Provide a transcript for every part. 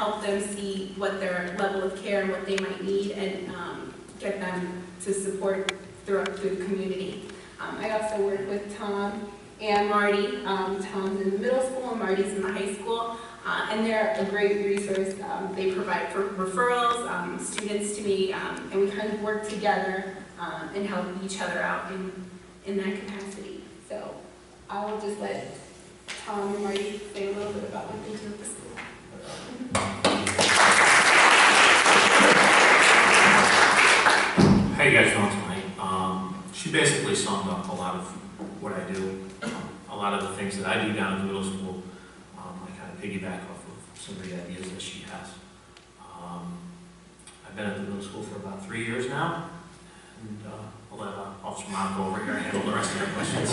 help them see what their level of care and what they might need, and get them to support through the community. I also work with Tom and Marty. Tom's in the middle school and Marty's in the high school, and they're a great resource. They provide for referrals, students to me, and we kind of work together and help each other out in that capacity. So I will just let Tom and Marty say a little bit about what they do at the school. How you guys doing tonight? She basically summed up a lot of what I do. A lot of the things that I do down at the middle school, I kind of piggyback off of some of the ideas that she has. I've been at the middle school for about 3 years now, and I'll let Officer Mom go over here and handle the rest of your questions.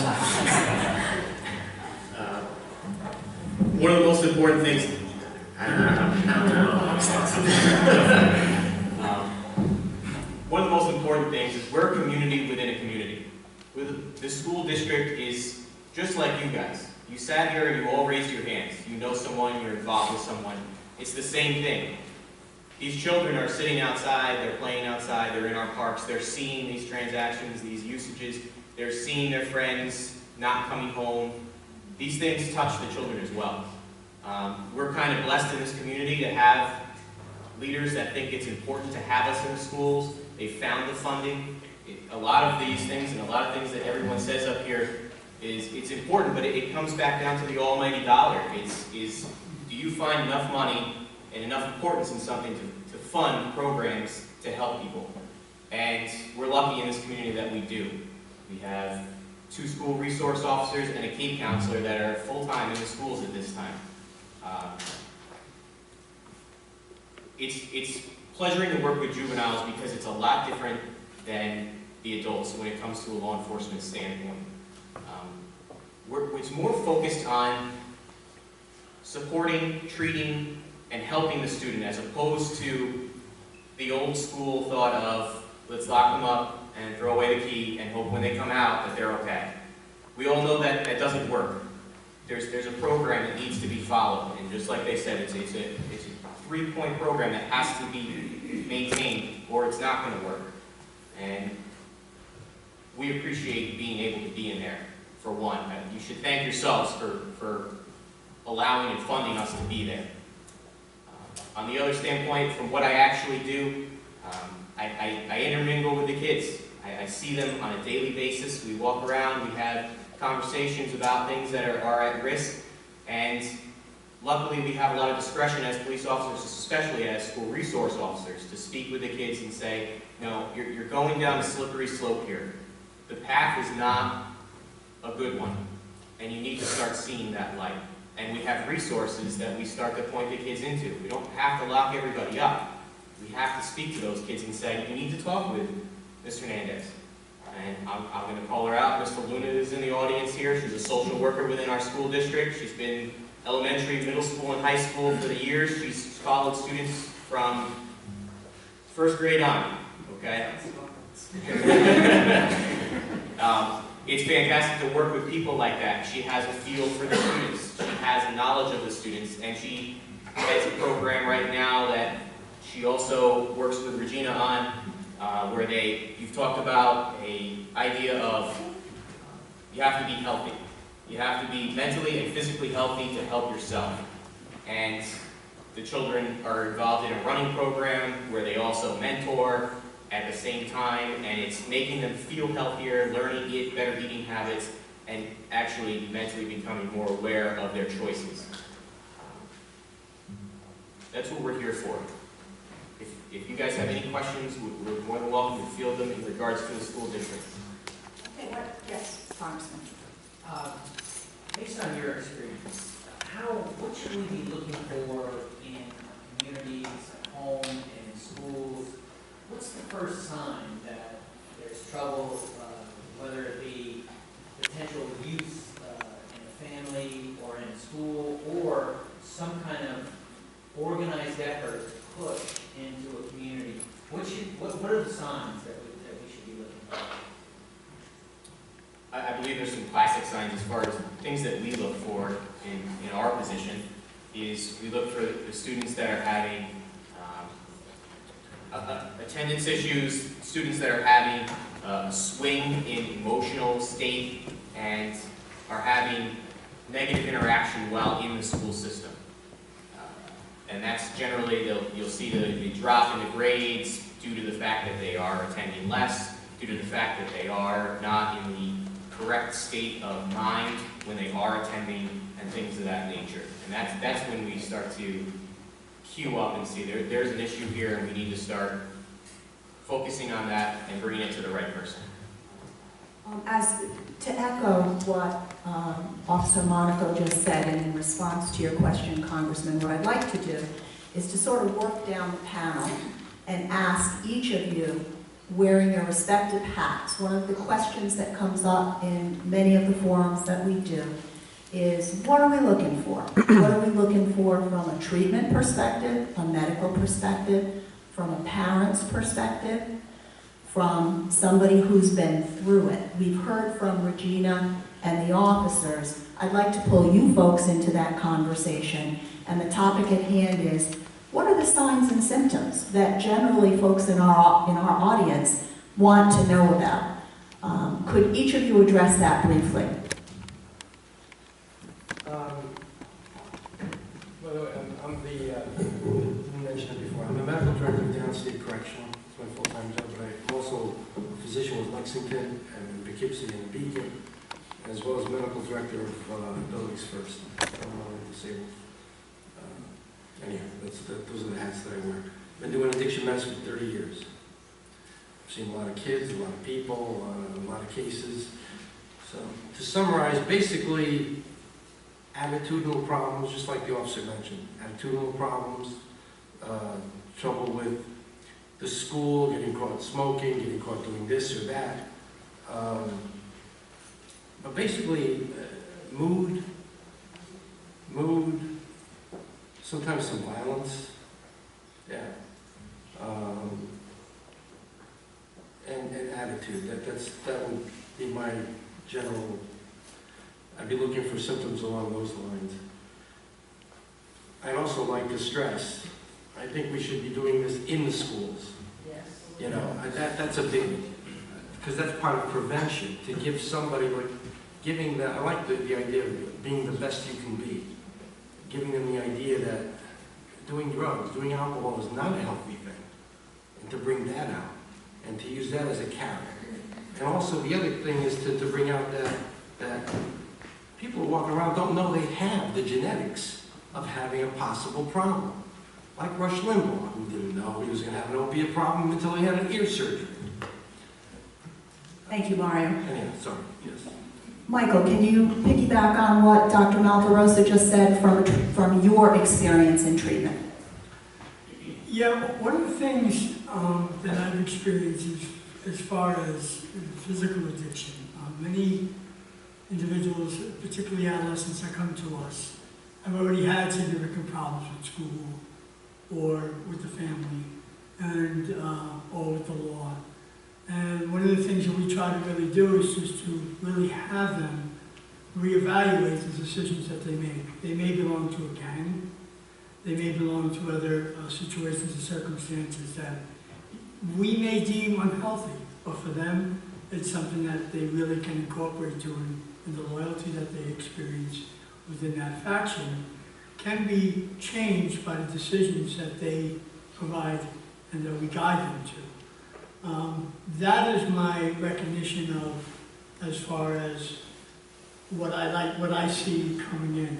One of the most important things, one of the most important things is we're a community within a community. The school district is just like you guys. You sat here and you all raised your hands. You know someone, you're involved with someone. It's the same thing. These children are sitting outside, they're playing outside, they're in our parks, they're seeing these transactions, these usages, they're seeing their friends not coming home. These things touch the children as well. We're kind of blessed in this community to have leaders that think it's important to have us in the schools. They found the funding. A lot of these things and a lot of things that everyone says up here it's important, but it comes back down to the almighty dollar. Do you find enough money and enough importance in something to fund programs to help people? And we're lucky in this community that we do. We have 2 school resource officers and a CAPE counselor that are full-time in the schools at this time. It's pleasuring to work with juveniles because it's a lot different than the adults when it comes to a law enforcement standpoint. It's more focused on supporting, treating, and helping the student as opposed to the old school thought of let's lock them up and throw away the key and hope when they come out that they're okay. We all know that that doesn't work. There's a program that needs to be followed, and just like they said, it's a 3-point program that has to be maintained or it's not going to work. And we appreciate being able to be in there, for one. You should thank yourselves for allowing and funding us to be there. On the other standpoint, from what I actually do, I intermingle with the kids. I see them on a daily basis. We walk around, we have conversations about things that are at risk, and luckily we have a lot of discretion as police officers, especially as school resource officers, to speak with the kids and say, no, you're going down a slippery slope here. The path is not a good one, and you need to start seeing that light. And we have resources that we start to point the kids into. We don't have to lock everybody up. We have to speak to those kids and say, you need to talk with Ms. Hernandez. And I'm going to call her out. Ms. Luna is in the audience here. She's a social worker within our school district. She's been elementary, middle school, and high school for the years. She's followed students from 1st grade on, okay? It's fantastic to work with people like that. She has a feel for the students. She has a knowledge of the students, and she has a program right now that she also works with Regina on, where you've talked about an idea of you have to be healthy. You have to be mentally and physically healthy to help yourself. And the children are involved in a running program where they also mentor at the same time, and it's making them feel healthier, learning better eating habits, and actually mentally becoming more aware of their choices. That's what we're here for. If you guys have any questions, we're more than welcome to field them in regards to the school district. Okay, yes, Congressman. Based on your experience, what should we be looking for in communities, at home, and in schools? What's the first sign that there's trouble, whether it be potential use in a family or in a school, or some kind of organized effort to push into a community? What are the signs that we should be looking for? I believe there's some classic signs as far as things that we look for in our position. is we look for the students that are having attendance issues, students that are having a swing in emotional state and are having negative interaction while in the school system. And that's generally, you'll see the drop in the grades due to the fact that they are attending less, due to the fact that they are not in the correct state of mind when they are attending, and things of that nature. And that's when we start to queue up and see there's an issue here, and we need to start focusing on that and bringing it to the right person. To echo what Officer Monaco just said, and in response to your question, Congressman, what I'd like to do is to sort of work down the panel and ask each of you, wearing your respective hats, one of the questions that comes up in many of the forums that we do is, what are we looking for? What are we looking for from a treatment perspective, a medical perspective, from a parent's perspective, from somebody who's been through it? We've heard from Regina and the officers. I'd like to pull you folks into that conversation, and the topic at hand is, what are the signs and symptoms that generally folks in our audience want to know about? Could each of you address that briefly? By the way, I'm the, you mentioned it before, I'm the medical director of Downstate Correctional. It's my full-time job, but I'm also a physician with Lexington and Poughkeepsie and Beacon, as well as medical director of Abilities First. I'm disabled. Anyhow, those are the hats that I wear. I've been doing addiction medicine for 30 years. I've seen a lot of kids, a lot of people, a lot of cases. So, to summarize, basically, attitudinal problems, just like the officer mentioned. Attitudinal problems, trouble with the school, getting caught smoking, getting caught doing this or that. But basically, mood, sometimes some violence, yeah, and attitude. That would be my general. I'd be looking for symptoms along those lines. I'd also like to stress, I think we should be doing this in the schools. Yes. You know, that's a big, because that's part of prevention, to give somebody, like, giving the, I like the idea of being the best you can be. Giving them the idea that doing drugs, doing alcohol is not a healthy thing. And to bring that out, and to use that as a carrot. And also the other thing is to bring out that people who walk around don't know they have the genetics of having a possible problem. Like Rush Limbaugh, who didn't know he was going to have an opiate problem until he had an ear surgery. Thank you, Mario. Anyhow, sorry, yes. Michael, can you piggyback on what Dr. Malvarosa just said from your experience in treatment? Yeah, one of the things that I've experienced is as far as physical addiction. Many individuals, particularly adolescents that come to us, have already had significant problems with school or with the family and or with the law. And one of the things that we try to really do is just to really have them reevaluate the decisions that they make. They may belong to a gang. They may belong to other situations and circumstances that we may deem unhealthy, but for them, it's something that they really can incorporate to, and the loyalty that they experience within that faction can be changed by the decisions that they provide and that we guide them to. That is my recognition of, as far as what I see coming in.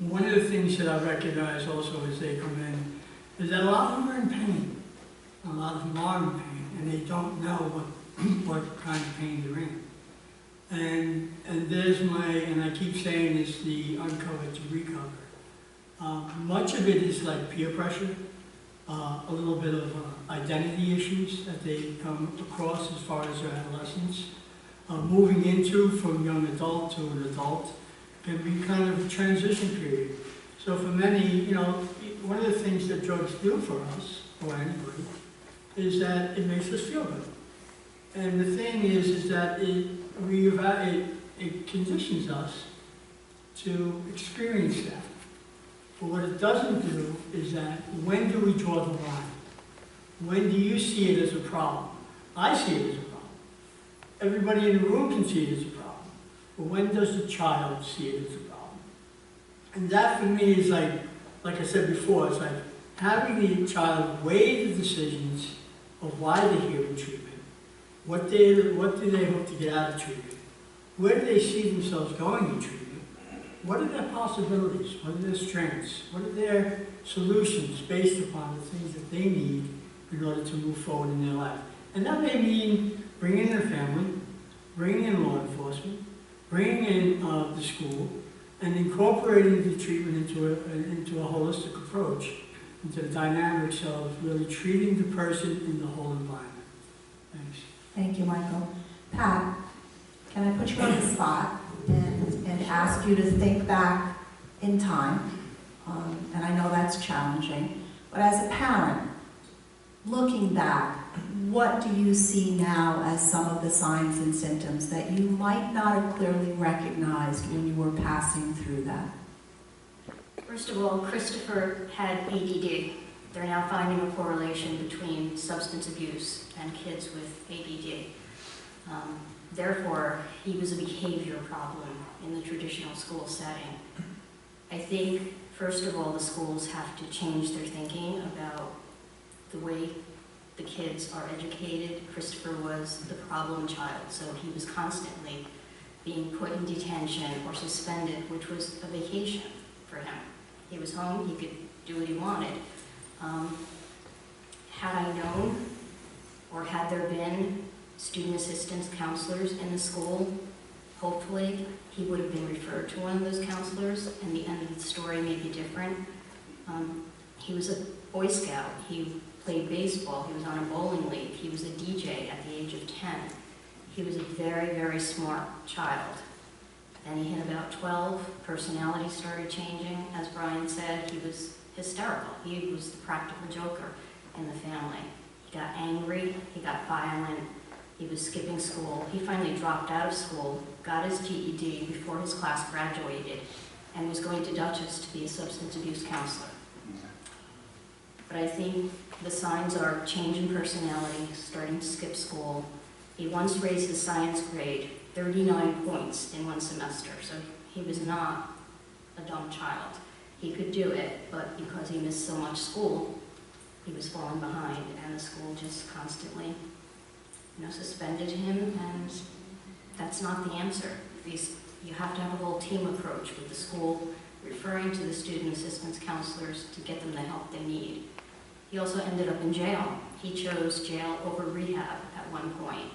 One of the things that I recognize also as they come in is that a lot of them are in pain. A lot of them are in pain, and they don't know what kind of pain they're in. And there's and I keep saying it's the uncovered to recover. Much of it is like peer pressure, a little bit of identity issues that they come across as far as their adolescence. Moving into from young adult to an adult can be kind of a transition period. So for many, one of the things that drugs do for us, or anybody, is that it makes us feel good. And the thing is that it conditions us to experience that. But what it doesn't do is that when do we draw the line? When do you see it as a problem? I see it as a problem. Everybody in the room can see it as a problem. But when does the child see it as a problem? And that for me is like I said before, it's like having the child weigh the decisions of why they're here in treatment, what do they hope to get out of treatment, where do they see themselves going in treatment, what are their possibilities, what are their strengths, what are their solutions based upon the things that they need in order to move forward in their life. And that may mean bringing in a family, bringing in law enforcement, bringing in the school, and incorporating the treatment into a holistic approach, into the dynamics of really treating the person in the whole environment. Thanks. Thank you, Michael. Pat, can I put you on the spot and ask you to think back in time? And I know that's challenging, but as a parent, looking back, what do you see now as some of the signs and symptoms that you might not have clearly recognized when you were passing through that? First of all, Christopher had ADD. They're now finding a correlation between substance abuse and kids with ADD. Therefore, he was a behavior problem in the traditional school setting. I think, first of all, the schools have to change their thinking about the way the kids are educated. Christopher was the problem child, so he was constantly being put in detention or suspended, which was a vacation for him. He was home, he could do what he wanted. Had I known, or had there been student assistants, counselors in the school, hopefully he would have been referred to one of those counselors, and the end of the story may be different. He was a Boy Scout. He played baseball. He was on a bowling league. He was a DJ at the age of 10. He was a very, very smart child. Then he hit about 12. Personality started changing. As Brian said, he was hysterical. He was the practical joker in the family. He got angry. He got violent. He was skipping school. He finally dropped out of school, got his GED before his class graduated, and was going to Dutchess to be a substance abuse counselor. But I think the signs are change in personality, starting to skip school. He once raised his science grade 39 points in one semester, so he was not a dumb child. He could do it, but because he missed so much school, he was falling behind, and the school just constantly, suspended him, and that's not the answer. You have to have a whole team approach with the school, referring to the student assistance counselors to get them the help they need. He also ended up in jail. He chose jail over rehab at one point.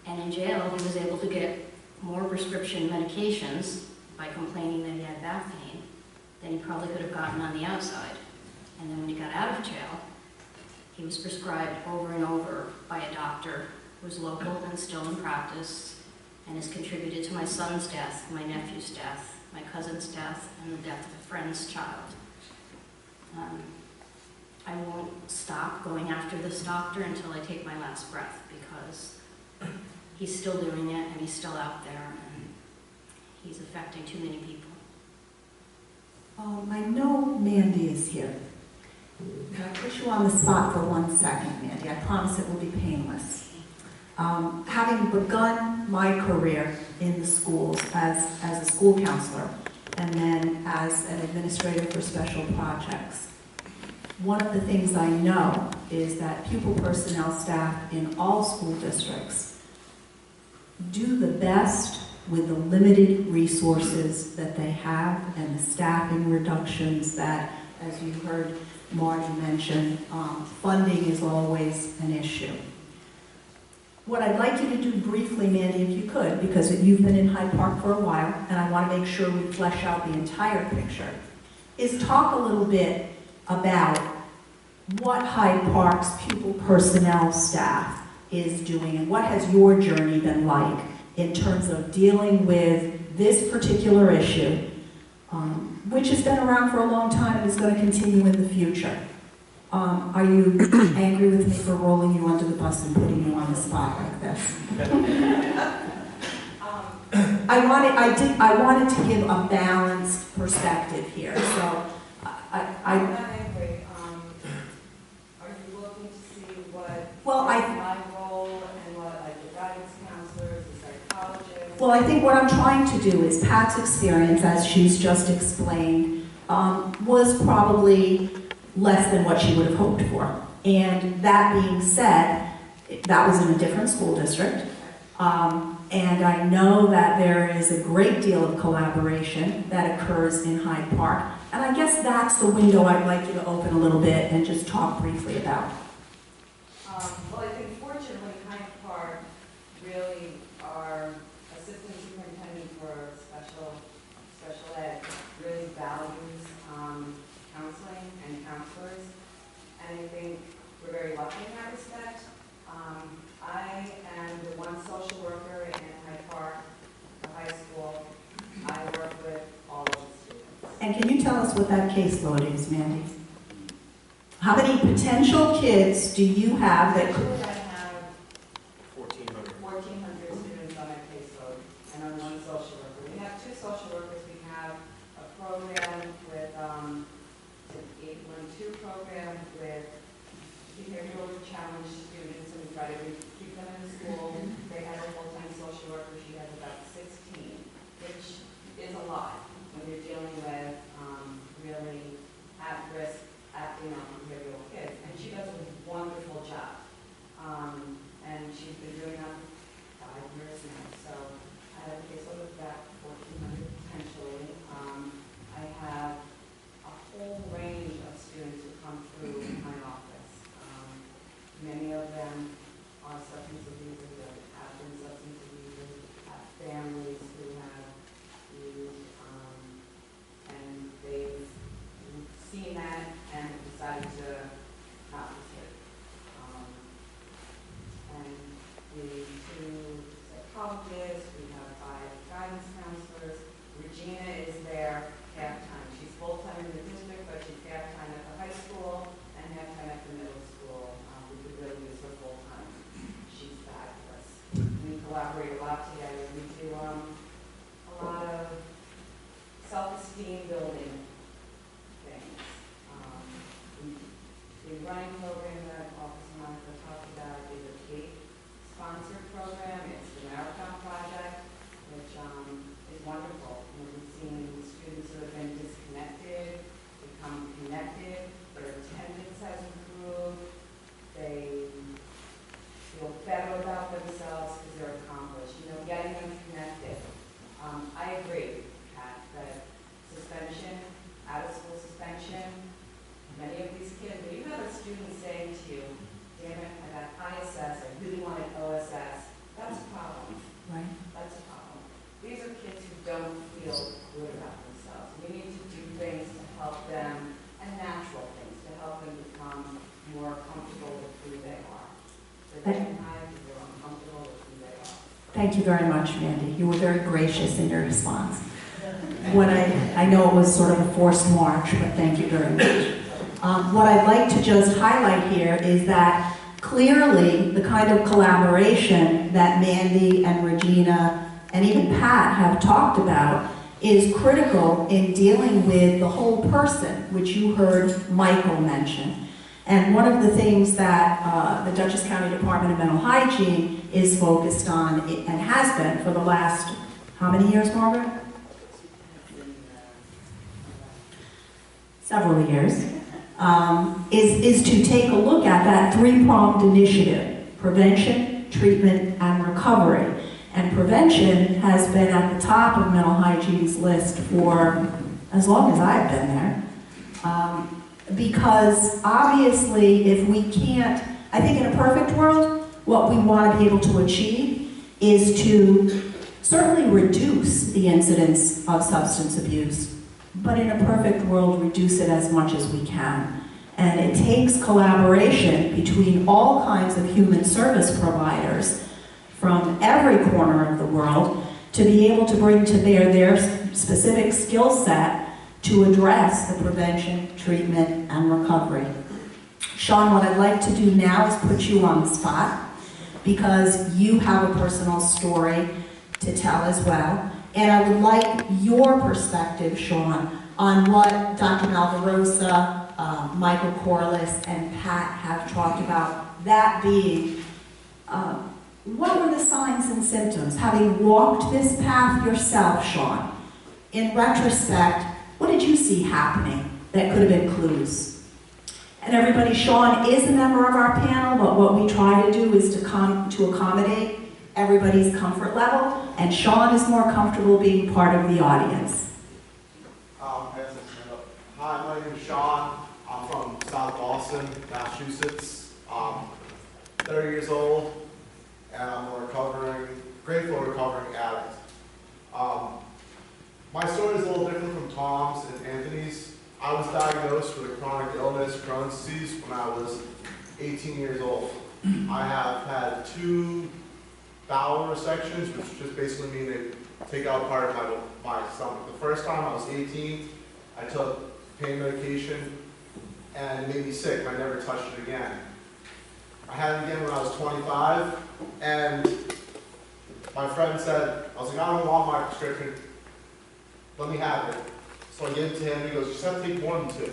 And in jail, he was able to get more prescription medications by complaining that he had back pain than he probably could have gotten on the outside. And then when he got out of jail, he was prescribed over and over by a doctor who was local and still in practice and has contributed to my son's death, my nephew's death, my cousin's death, and the death of a friend's child. I won't stop going after this doctor until I take my last breath, because he's still doing it and he's still out there and he's affecting too many people. I know Mandy is here. Can I put you on the spot for 1 second, Mandy? I promise it will be painless. Having begun my career in the schools as a school counselor and then as an administrator for special projects, one of the things I know is that pupil personnel staff in all school districts do the best with the limited resources that they have and the staffing reductions that, as you heard Margie mention, funding is always an issue. What I'd like you to do briefly, Mandy, if you could, because you've been in Hyde Park for a while, and I want to make sure we flesh out the entire picture, is talk a little bit about what Hyde Park's pupil personnel staff is doing and what has your journey been like in terms of dealing with this particular issue, which has been around for a long time and is going to continue in the future. Are you angry with me for rolling you under the bus and putting you on the spot like this? I wanted to give a balanced perspective here. So I'm not angry. Are you looking to see what Well, my role and what, like, the guidance counselors, the psychologists? Well, I think what I'm trying to do is Pat's experience, as she's just explained, was probably less than what she would have hoped for. And that being said, that was in a different school district. And I know that there is a great deal of collaboration that occurs in Hyde Park. And I guess that's the window I'd like you to open a little bit and just talk briefly about. Well, I think fortunately Hyde Park really, our assistant superintendent for special ed really values counseling and counselors. And I think we're very lucky in that respect. I am the one social worker in Hyde Park, the high school. I work with all of the students. And can you tell us what that caseload is, Mandy? How many potential kids do you have that could... Actually, I have 1,400. 1,400 students on my caseload, and I'm one social worker. We have two social workers. We have a program with, an 812 program with behavioral challenge students, and we try to keep them in school. They have a full-time social worker. She has about 16, which is a lot when you're dealing with really at-risk, acting out behavioral kids. And she does a wonderful job. And she's been doing that for 5 years now. So I have a caseload of about 1,400 potentially. I have a whole range of students who come through my office. Many of them are substance abusers, or have been substance abusers, have families who have used, and they've seen that and decided to not participate. And the two psychologists, we have 5 guidance counselors. Regina is there half-time. She's full-time in the district, but she's half-time at the high school and half-time at the middle school. We could really use her full-time. She's fabulous. We collaborate a lot together. We do a lot of self-esteem building things. The running program that Officer Monica talked about is a state-sponsored program. It's the Marathon Project, which is wonderful. We've seen students who have been disconnected become connected. Their attendance has improved. They feel better about themselves because they're accomplished. You know, getting them connected. I agree, Pat, that suspension, out-of-school suspension, many of these kids, when you have a student saying to you, damn it, I got ISS, I really wanted OSS, that's a problem. Right. That's a problem. These are kids who don't feel good about themselves. We need to do things to help them, and natural things, to help them become more comfortable with who they are. They're getting high because they're uncomfortable with who they are. Thank you very much, Mandy. You were very gracious in your response. What I know it was sort of a forced march, but thank you very much. What I'd like to just highlight here is that clearly the kind of collaboration that Mandy and Regina and even Pat have talked about is critical in dealing with the whole person, which you heard Michael mention. And one of the things that the Dutchess County Department of Mental Hygiene is focused on, and has been for the last, how many years, Margaret? Several years, is to take a look at that 3-pronged initiative: prevention, treatment, and recovery. And prevention has been at the top of mental hygiene's list for as long as I've been there. Because obviously, if we can't, I think in a perfect world, what we want to be able to achieve is to certainly reduce the incidence of substance abuse, but in a perfect world, reduce it as much as we can. And it takes collaboration between all kinds of human service providers from every corner of the world to be able to bring to bear their specific skill set to address the prevention, treatment, and recovery. Sean, what I'd like to do now is put you on the spot because you have a personal story to tell as well. And I would like your perspective, Sean, on what Dr. Malvarosa, Michael Corliss, and Pat have talked about, that being, what were the signs and symptoms? Having walked this path yourself, Sean, in retrospect, what did you see happening that could have been clues? And everybody, Sean is a member of our panel, but what we try to do is to accommodate everybody's comfort level, and Sean is more comfortable being part of the audience. Hi, my name is Sean. I'm from South Boston, Massachusetts. 30 years old, and I'm a grateful recovering addict. My story is a little different from Tom's and Anthony's. I was diagnosed with a chronic illness, Crohn's disease, when I was 18 years old. I have had 2 bowel resections, which just basically mean they take out part of my stomach. The first time I was 18, I took pain medication, and it made me sick. I never touched it again. I had it again when I was 25, and my friend said, I was like, I don't want my prescription, let me have it. So I gave it to him, he goes, you just have to take more than 2.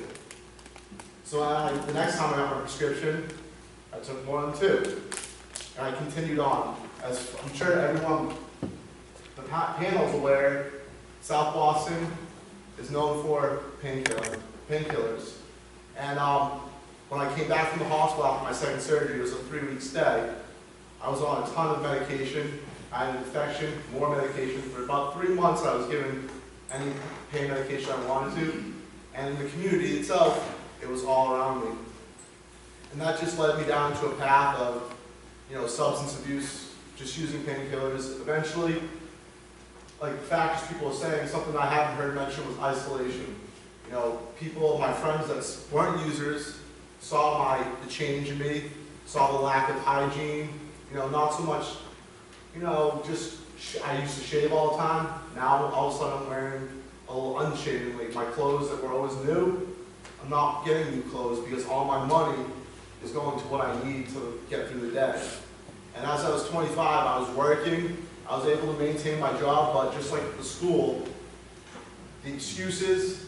So the next time I got my prescription, I took more than 2. And I continued on. As I'm sure everyone, the panel's aware, South Boston is known for painkillers. And when I came back from the hospital after my second surgery, it was a 3-week stay. I was on a ton of medication. I had an infection, more medication. For about 3 months, I was given any pain medication I wanted to. And in the community itself, it was all around me. And that just led me down to a path of, substance abuse, just using painkillers. Eventually, like the factors people are saying, something I haven't heard mentioned was isolation. People, my friends that weren't users, saw the change in me, saw the lack of hygiene, not so much, I used to shave all the time. Now all of a sudden I'm wearing a little unshavenly. My clothes that were always new, I'm not getting new clothes because all my money is going to what I need to get through the day. And as I was 25, I was working, I was able to maintain my job, but just like the school, the excuses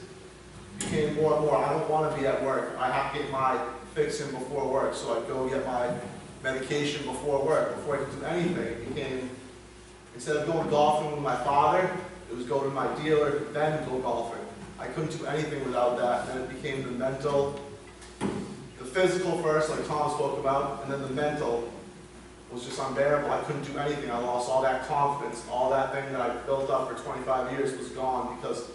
became more and more. I don't want to be at work. I have to get my fix in before work, so I'd go get my medication before work, before I could do anything. It became, instead of going golfing with my father, it was go to my dealer, then go golfing. I couldn't do anything without that. And then it became the mental, the physical first, like Tom spoke about, and then the mental was just unbearable. I couldn't do anything. I lost all that confidence. All that thing that I built up for 25 years was gone because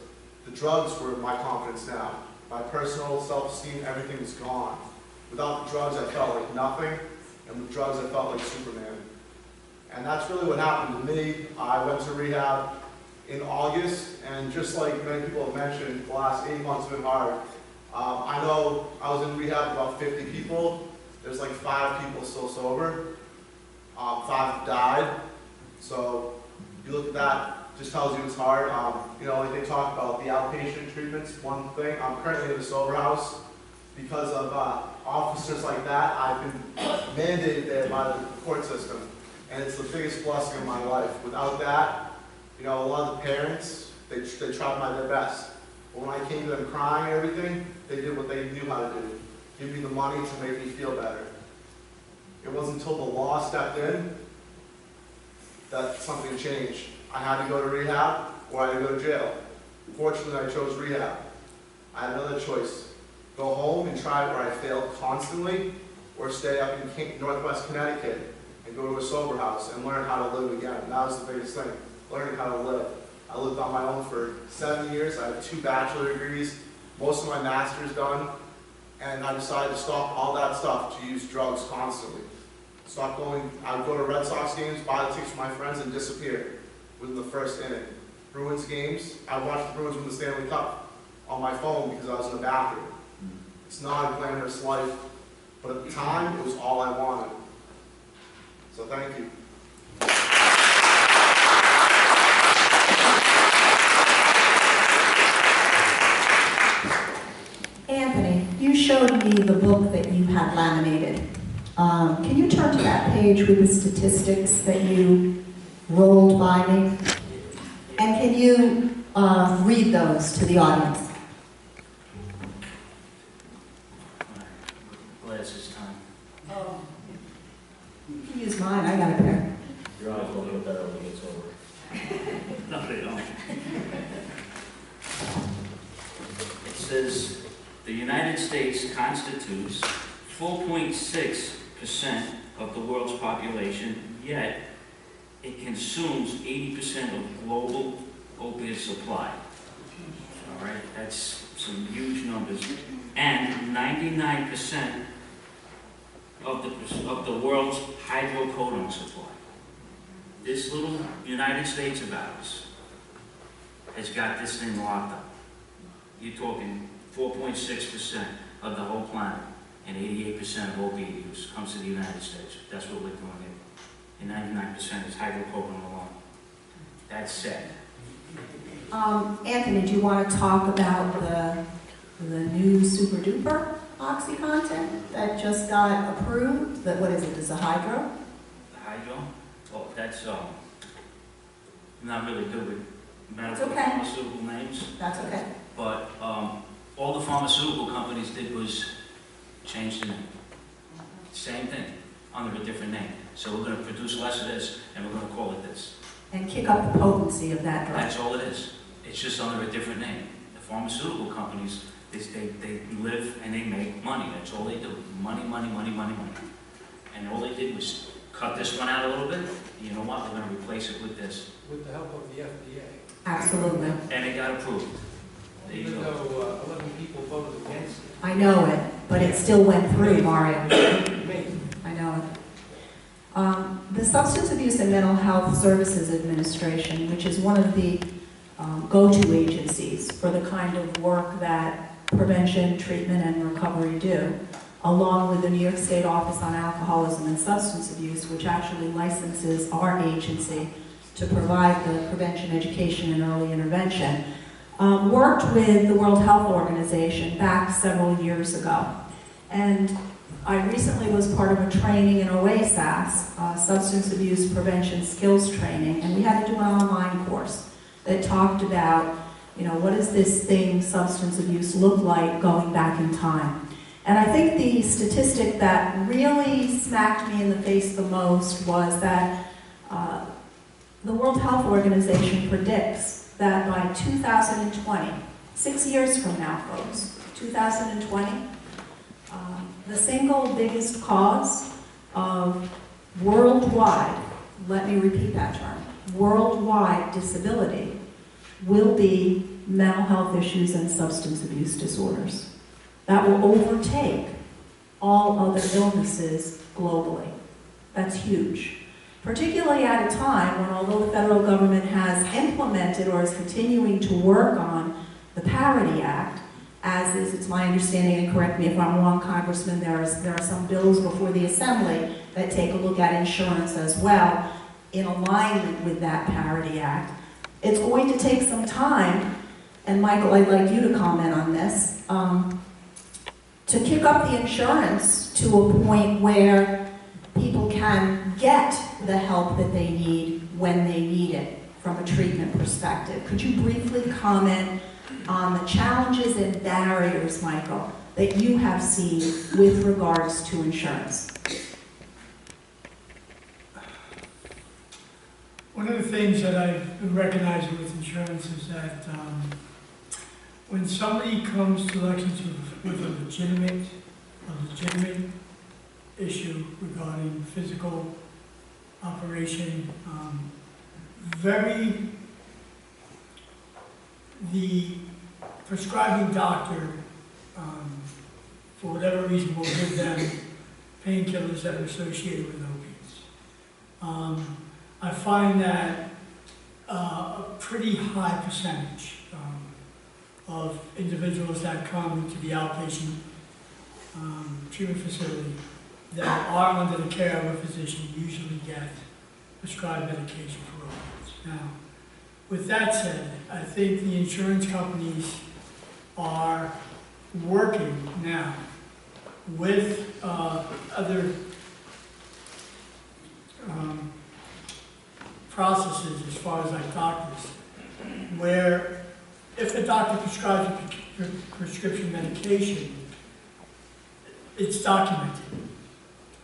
the drugs were my confidence now. My personal self-esteem, everything was gone. Without the drugs, I felt like nothing, and with drugs, I felt like Superman. And that's really what happened to me. I went to rehab in August, and just like many people have mentioned, the last 8 months have been hard. I know I was in rehab with about 50 people. There's like 5 people still sober. 5 have died. So you look at that, just tells you it's hard. Like they talk about the outpatient treatments, one thing. I'm currently in the sober house because of officers like that. I've been mandated there by the court system, and it's the biggest blessing of my life. Without that, a lot of the parents, they tried their best. But when I came to them crying and everything, they did what they knew how to do. Give me the money to make me feel better. It wasn't until the law stepped in that something changed. I had to go to rehab or I had to go to jail. Fortunately, I chose rehab. I had another choice. Go home and try where I failed constantly, or stay up in Northwest Connecticut and go to a sober house and learn how to live again. And that was the biggest thing, learning how to live. I lived on my own for 7 years. I have 2 bachelor degrees, most of my master's done, and I decided to stop all that stuff to use drugs constantly. Stop going, I would go to Red Sox games, buy the tickets for my friends, and disappear within the first inning. Bruins games, I watched the Bruins win the Stanley Cup on my phone because I was in the bathroom. It's not a glamorous life, but at the time, it was all I wanted. So thank you. Anthony, you showed me the book that you had laminated. Can you turn to that page with the statistics that you rolled by me? And can you read those to the audience? glasses, Tom. Oh. You can use mine, I got a pair. Your eyes will get better when it gets over. No, they don't. It says, the United States constitutes 4.6% of the world's population, yet it consumes 80% of global opiate supply. All right, that's some huge numbers. And 99% of the world's hydrocodone supply. This little United States of ours has got this thing locked up. You're talking 4.6% of the whole planet, and 88% of opiate use comes to the United States. That's what we're doing here. And 99% is hydrocodone alone. That's sad. Anthony, do you want to talk about the new super duper OxyContin that just got approved? That, what is it, is a hydro? The hydro? Well, that's not really good with medical okay. pharmaceutical names. That's okay. But all the pharmaceutical companies did was change the name. Same thing, under a different name. So we're going to produce less of this, and we're going to call it this. And kick up the potency of that drug. That's all it is. It's just under a different name. The pharmaceutical companies, they live and they make money. That's all they do. Money, money, money, money, money. And all they did was cut this one out a little bit. And you know what? We're going to replace it with this. With the help of the FDA. Absolutely. And it got approved. There you Even go. though 11 people voted against it. I know it, but it still went through, Mario. Amazing. I know it. The Substance Abuse and Mental Health Services Administration, which is one of the go-to agencies for the kind of work that prevention, treatment, and recovery do, along with the New York State Office on Alcoholism and Substance Abuse, which actually licenses our agency to provide the prevention, education, and early intervention, worked with the World Health Organization back several years ago. And I recently was part of a training in OASAS, Substance Abuse Prevention Skills Training, and we had to do an online course that talked about, you know, what does this thing, substance abuse, look like going back in time. And I think the statistic that really smacked me in the face the most was that the World Health Organization predicts that by 2020, 6 years from now, folks, 2020, the single biggest cause of worldwide, let me repeat that term, worldwide disability will be mental health issues and substance abuse disorders. That will overtake all other illnesses globally. That's huge. Particularly at a time when, although the federal government has implemented or is continuing to work on the Parity Act, as is, it's my understanding, and correct me if I'm wrong, Congressman, there are some bills before the Assembly that take a look at insurance as well in alignment with that Parity Act. It's going to take some time, and Michael, I'd like you to comment on this, to kick up the insurance to a point where people can get the help that they need when they need it from a treatment perspective. Could you briefly comment on the challenges and barriers, Michael, that you have seen with regards to insurance? One of the things that I've been recognizing with insurance is that when somebody comes to Lexington with a legitimate issue regarding physical operation, the prescribing doctor, for whatever reason, will give them painkillers that are associated with opiates. I find that a pretty high percentage of individuals that come into the outpatient treatment facility that are under the care of a physician usually get prescribed medication for opiates. Now, with that said, I think the insurance companies are working now with other processes as far as like doctors, where if a doctor prescribes a prescription medication, it's documented.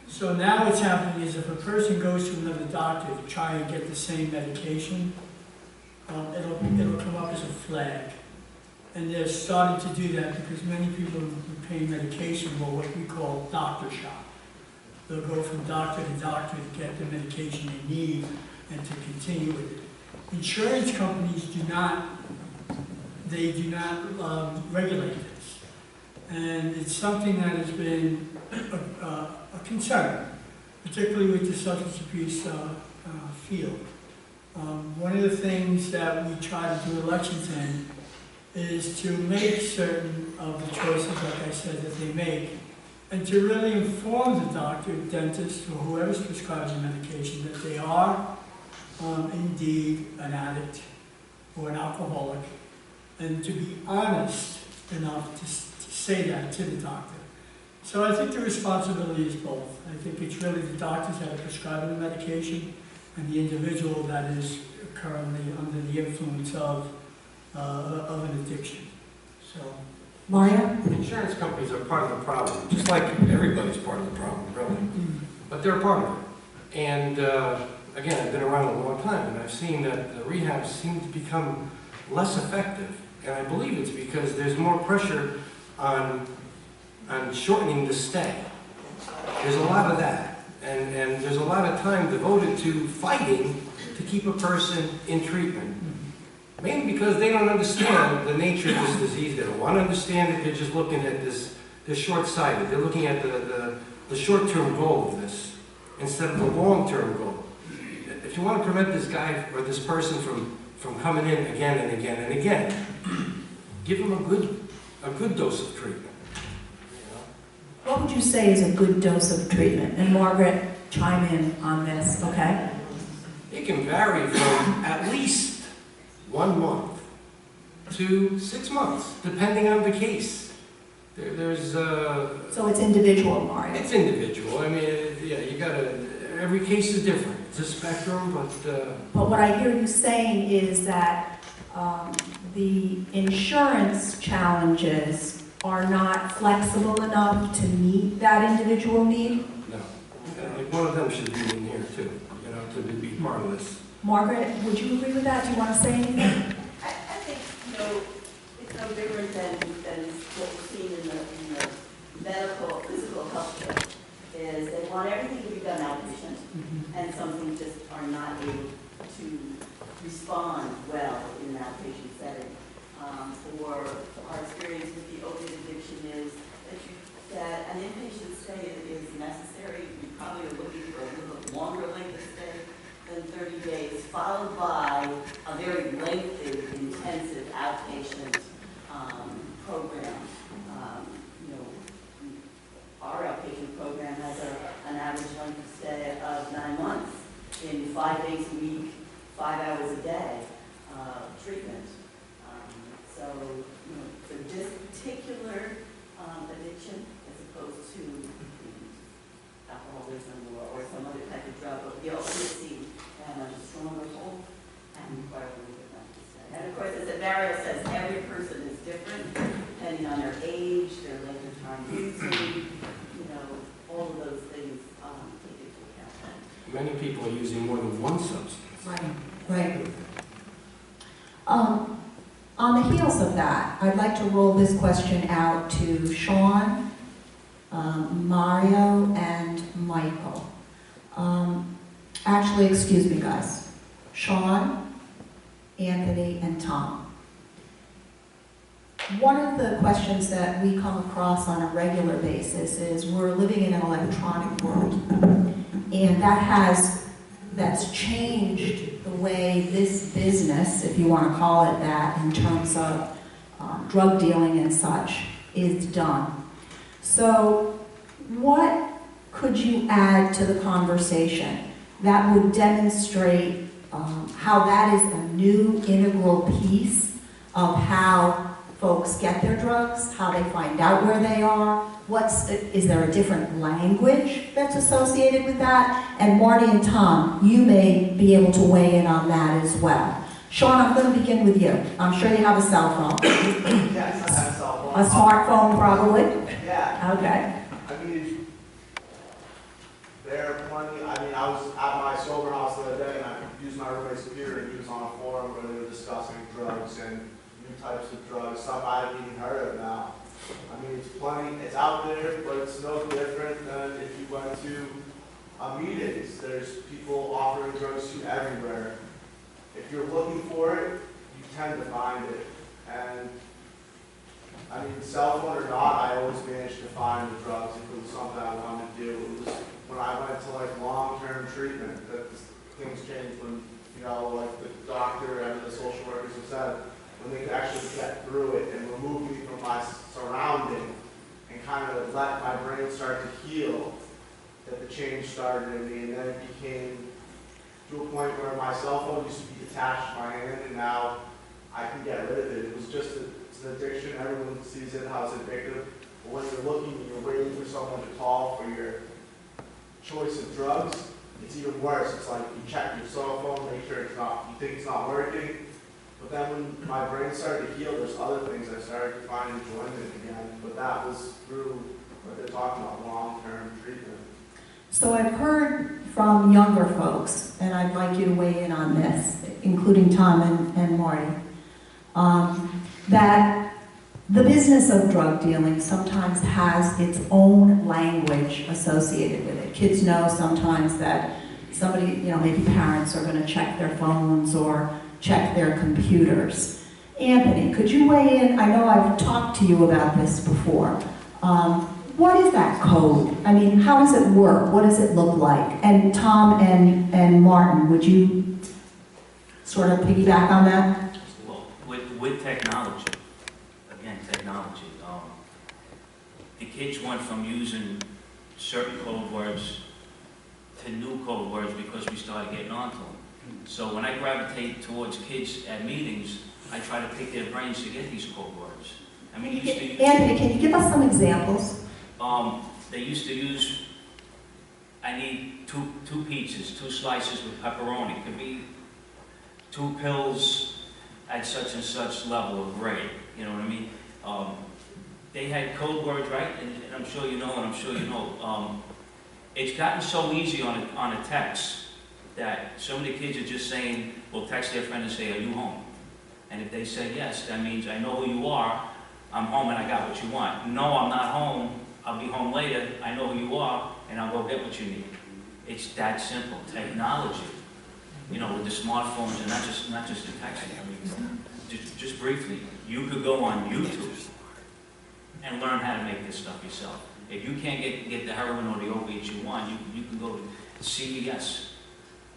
So now what's happening is if a person goes to another doctor to try and get the same medication, it'll come up as a flag. And they're starting to do that because many people who pay medication will what we call doctor shop. They'll go from doctor to doctor to get the medication they need and to continue with it. Insurance companies do not regulate this. And it's something that has been a concern, particularly with the substance abuse field. One of the things that we try to do elections in is to make certain of the choices, like I said, that they make, and to really inform the doctor, dentist, or whoever's prescribing medication that they are indeed an addict or an alcoholic, and to be honest enough to say that to the doctor. So I think the responsibility is both. I think it's really the doctors that are prescribing the medication and the individual that is currently under the influence of an addiction. So, Mario? Insurance companies are part of the problem, just like everybody's part of the problem, really. But they're part of it. And again, I've been around a long time, and I've seen that the rehabs seem to become less effective. And I believe it's because there's more pressure on shortening the stay. There's a lot of that. And there's a lot of time devoted to fighting to keep a person in treatment. Mainly because they don't understand the nature of this disease. They don't want to understand it. They're just looking at this, they're short-sighted. They're looking at the short-term goal of this instead of the long-term goal. If you want to prevent this guy or this person from coming in again and again and again, give him a good dose of treatment. What would you say is a good dose of treatment? And Margaret, chime in on this, okay? It can vary from at least 1 month to 6 months, depending on the case. So it's individual, Mario? It's individual. I mean, yeah, you gotta, every case is different. It's a spectrum, But what I hear you saying is that the insurance challenges are not flexible enough to meet that individual need? no. Like one of them should be in here too, to be part of this. Margaret, would you agree with that? Do you want to say anything? I think, it's no different than what we've seen in the medical, physical health care, is they want everything to be done outpatient, and some things just are not able to respond well in an outpatient setting. Or our experience with the opiate addiction is that an inpatient stay is necessary. You probably are looking for a little longer length of stay than 30 days, followed by a very lengthy, intensive outpatient program. Our outpatient program has an average length of stay of 9 months in 5 days a week, 5 hours a day treatment. So, for this particular addiction, as opposed to alcoholism or some other type of drug, but the opiate seem to have a stronger hold and require a little bit less to stay. And of course, as Mario says, every person is different, depending on their age, their length of time using, all of those things take into account. Many people are using more than one substance. Right. On the heels of that, I'd like to roll this question out to Sean, Mario, and Michael. Actually, excuse me, guys. Sean, Anthony, and Tom. One of the questions that we come across on a regular basis is we're living in an electronic world, and that's changed the way this business, if you want to call it that, in terms of drug dealing and such, is done. So what could you add to the conversation that would demonstrate how that is a new integral piece of how folks get their drugs, how they find out where they are? Is there a different language that's associated with that? And Marty and Tom, you may be able to weigh in on that as well. Sean, I'm going to begin with you. I'm sure you have a cell phone. Yes, I have a cell phone. A smartphone, probably? Yeah. Okay. I've been There are plenty, I mean, I was at my sober house the other day and I used my roommate's computer and he was on a forum where they were discussing drugs and new types of drugs, some I haven't even heard of now. I mean, it's plenty, it's out there, but it's no different than if you went to meetings. There's people offering drugs to you everywhere. If you're looking for it, you tend to find it. And I mean, cell phone or not, I always managed to find the drugs if it was something I wanted to do. It was when I went to like long-term treatment that things changed when, you know, like the doctor and the social workers have said, when they could actually get through it and remove me from my surrounding and kind of let my brain start to heal, that the change started in me, and then it became to a point where my cell phone used to be attached to my hand, and now I can get rid of it. It was just it's an addiction. Everyone sees it, how it's addictive. But when you're looking and you're waiting for someone to call for your choice of drugs, it's even worse. It's like you check your cell phone, make sure it's not, you think it's not working. But then when my brain started to heal, there's other things I started to find enjoyment again. But that was through what they're talking about, long-term treatment. So I've heard from younger folks, and I'd like you to weigh in on this, including Tom and Marty, that the business of drug dealing sometimes has its own language associated with it. Kids know sometimes that somebody, you know, maybe parents are going to check their phones or check their computers. Anthony, could you weigh in? I know I've talked to you about this before. What is that code? I mean, how does it work? What does it look like? And Tom and Martin, would you sort of piggyback on that? Well, with technology, again, technology, the kids went from using certain code words to new code words because we started getting onto them. So when I gravitate towards kids at meetings, I try to pick their brains to get these code words. I mean, Anthony, can you give us some examples? They used to use, I need two pizzas, 2 slices with pepperoni. It could be 2 pills at such and such level of grade. You know what I mean? They had code words, right? And I'm sure you know, and I'm sure you know. It's gotten so easy on a text that so many kids are just saying, will text their friend and say, are you home? And if they say yes, that means I know who you are, I'm home and I got what you want. No, I'm not home, I'll be home later, I know who you are, and I'll go get what you need. It's that simple. Technology, you know, with the smartphones, and not just the texting. I mean, just briefly, you could go on YouTube and learn how to make this stuff yourself. If you can't get the heroin or the opiates you want, you can go to CVS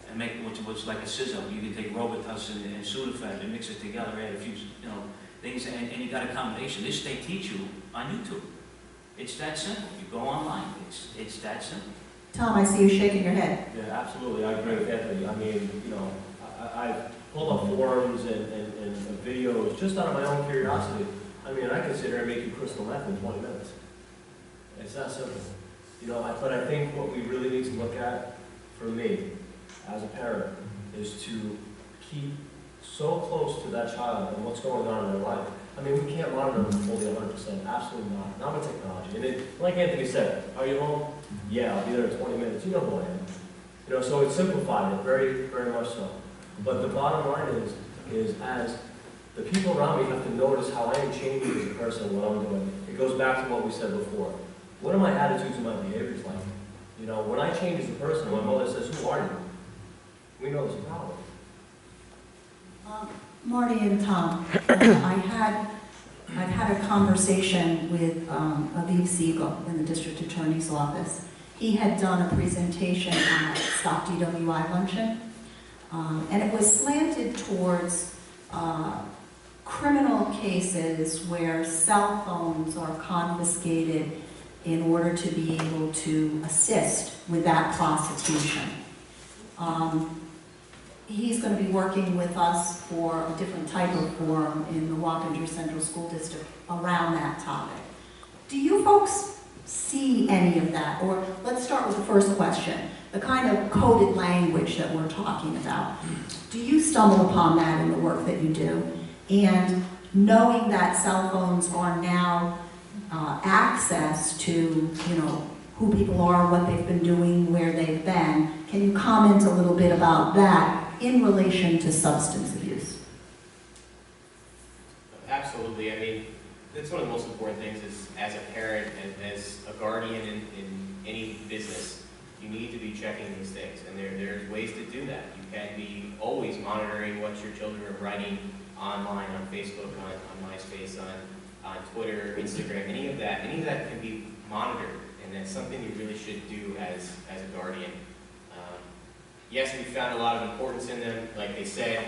and make what's like a sizzle. You can take Robitussin and Sudafed and mix it together, add a few, you know, things, and you got a combination. This they teach you on YouTube. It's that simple. You go online. It's that simple. Tom, I see you shaking your head. Yeah, absolutely. I agree with Anthony. I mean, you know, I've pulled up forums and videos just out of my own curiosity. I mean, I consider making crystal meth in 20 minutes. It's that simple. You know, but I think what we really need to look at, for me, as a parent, is to keep so close to that child and what's going on in their life. I mean, we can't monitor them fully 100%, absolutely not. Not with technology. And it, like Anthony said, are you home? Yeah, I'll be there in 20 minutes. You know who I am. You know, so it's simplified it, very, very much so. But the bottom line is as the people around me have to notice how I am changing as a person, what I'm doing. It goes back to what we said before. What are my attitudes and my behaviors like? You know, when I change as a person, my mother says, who are you? We know there's a problem. Marty and Tom, I've had a conversation with Aviv Siegel in the district attorney's office. He had done a presentation at Stop DWI Luncheon, and it was slanted towards criminal cases where cell phones are confiscated in order to be able to assist with that prosecution. He's going to be working with us for a different type of forum in the Wappinger Central School District around that topic. Do you folks see any of that? Or let's start with the first question, the kind of coded language that we're talking about. Do you stumble upon that in the work that you do? And knowing that cell phones are now access to, you know, who people are, what they've been doing, where they've been. Can you comment a little bit about that in relation to substance abuse? Absolutely. I mean, that's one of the most important things is, as a parent and as a guardian in any business, you need to be checking these things. And there's ways to do that. You can be always monitoring what your children are writing online, on Facebook, on MySpace, on Twitter, Instagram, any of that can be monitored. And that's something you really should do as a guardian. Yes, we found a lot of importance in them. Like they said,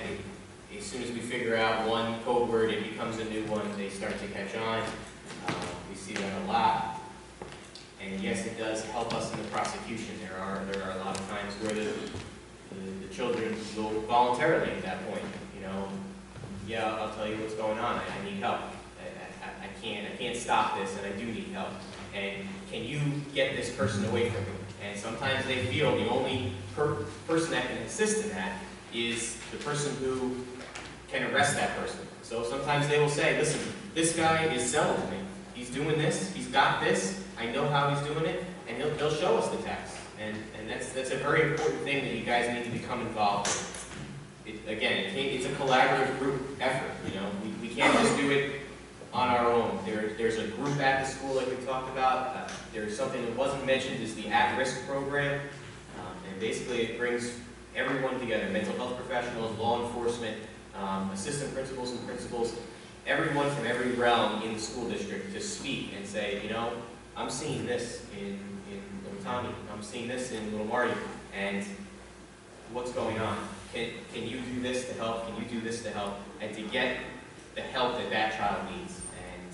as soon as we figure out one code word, it becomes a new one. They start to catch on. We see that a lot. And yes, it does help us in the prosecution. There are a lot of times where the children will voluntarily at that point, you know, yeah, I'll tell you what's going on. I need help. I can't stop this, and I do need help. And can you get this person away from me? And sometimes they feel the only person that can assist in that is the person who can arrest that person. So sometimes they will say, listen, this guy is selling to me. He's doing this, he's got this, I know how he's doing it, and he'll show us the text. And that's a very important thing that you guys need to become involved in. It's a collaborative group effort, you know. We can't just do it on our own. There's a group at the school like we talked about. There's something that wasn't mentioned is the at-risk program. And basically it brings everyone together, mental health professionals, law enforcement, assistant principals and principals, everyone from every realm in the school district to speak and say, you know, I'm seeing this in Little Tommy, I'm seeing this in Little Marty, and what's going on? Can you do this to help? Can you do this to help? And to get the help that that child needs. And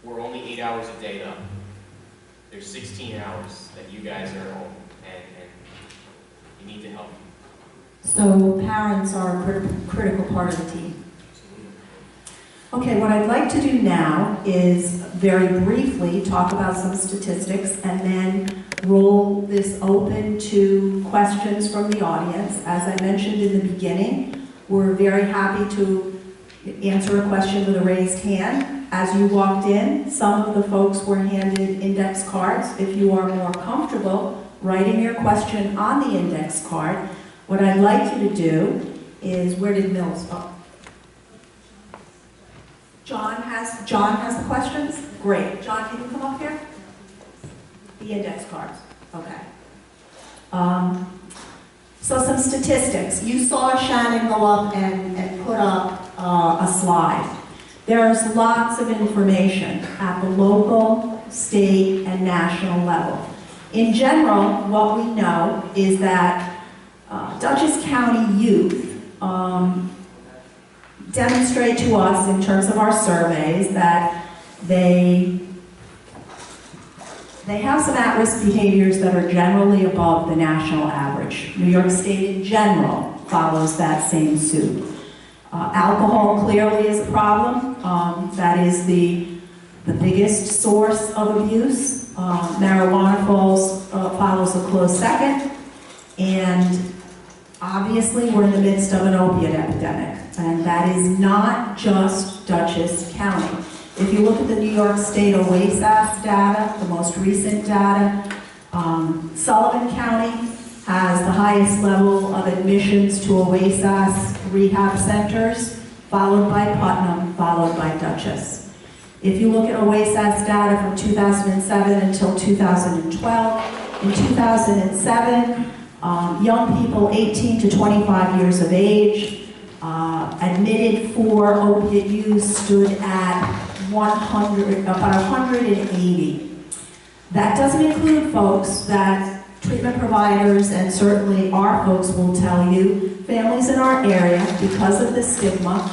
we're only 8 hours a day though. There's 16 hours that you guys are at home, and you need to help. So parents are a critical part of the team. Okay, what I'd like to do now is very briefly talk about some statistics and then roll this open to questions from the audience. As I mentioned in the beginning, we're very happy to answer a question with a raised hand. As you walked in, some of the folks were handed index cards. If you are more comfortable writing your question on the index card, what I'd like you to do is, where did Mills go? John has the questions? Great. John, can you come up here? The index cards. Okay. So some statistics. You saw Shannon go up and put up a slide. There's lots of information at the local, state, and national level. In general, what we know is that Dutchess County youth demonstrate to us in terms of our surveys that they have some at-risk behaviors that are generally above the national average. New York State in general follows that same suit. Alcohol clearly is a problem. That is the biggest source of abuse. Marijuana follows a close second. And obviously we're in the midst of an opiate epidemic. And that is not just Dutchess County. If you look at the New York State OASAS data, the most recent data, Sullivan County has the highest level of admissions to OASAS rehab centers, followed by Putnam, followed by Dutchess. If you look at OASAS data from 2007 until 2012, in 2007, young people 18 to 25 years of age admitted for opiate use stood at about 180. That doesn't include folks that treatment providers and certainly our folks will tell you, families in our area, because of the stigma,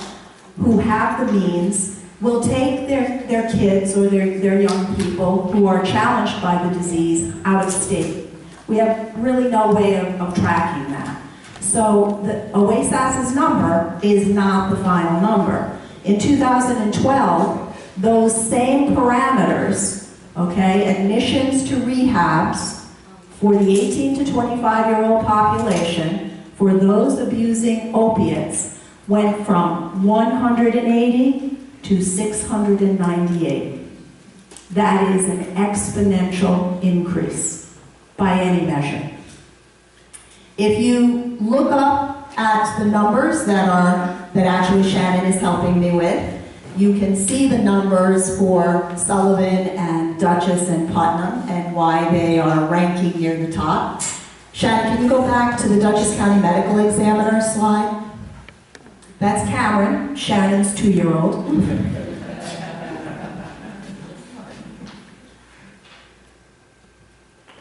who have the means, will take their kids or their young people who are challenged by the disease out of state. We have really no way of tracking that. So the OASAS's number is not the final number. In 2012, those same parameters, okay, admissions to rehabs for the 18 to 25-year-old population, for those abusing opiates, went from 180 to 698. That is an exponential increase by any measure. If you look up at the numbers that actually Shannon is helping me with, you can see the numbers for Sullivan and Dutchess and Putnam and why they are ranking near the top. Shannon, can you go back to the Dutchess County Medical Examiner slide? That's Cameron, Shannon's 2-year-old.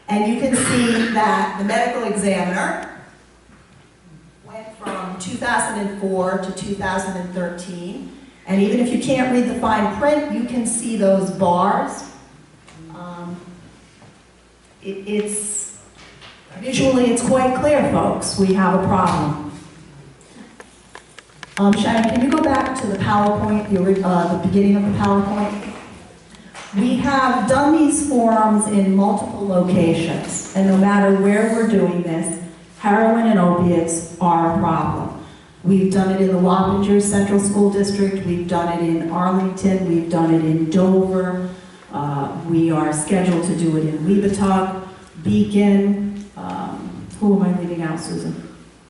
And you can see that the medical examiner went from 2004 to 2013. And even if you can't read the fine print, you can see those bars. Visually, it's quite clear, folks. We have a problem. Shannon, can you go back to the PowerPoint, the beginning of the PowerPoint? We have done these forums in multiple locations, and no matter where we're doing this, heroin and opiates are a problem. We've done it in the Wappinger Central School District, we've done it in Arlington, we've done it in Dover, we are scheduled to do it in Weebatuck, Beacon, who am I leaving out, Susan?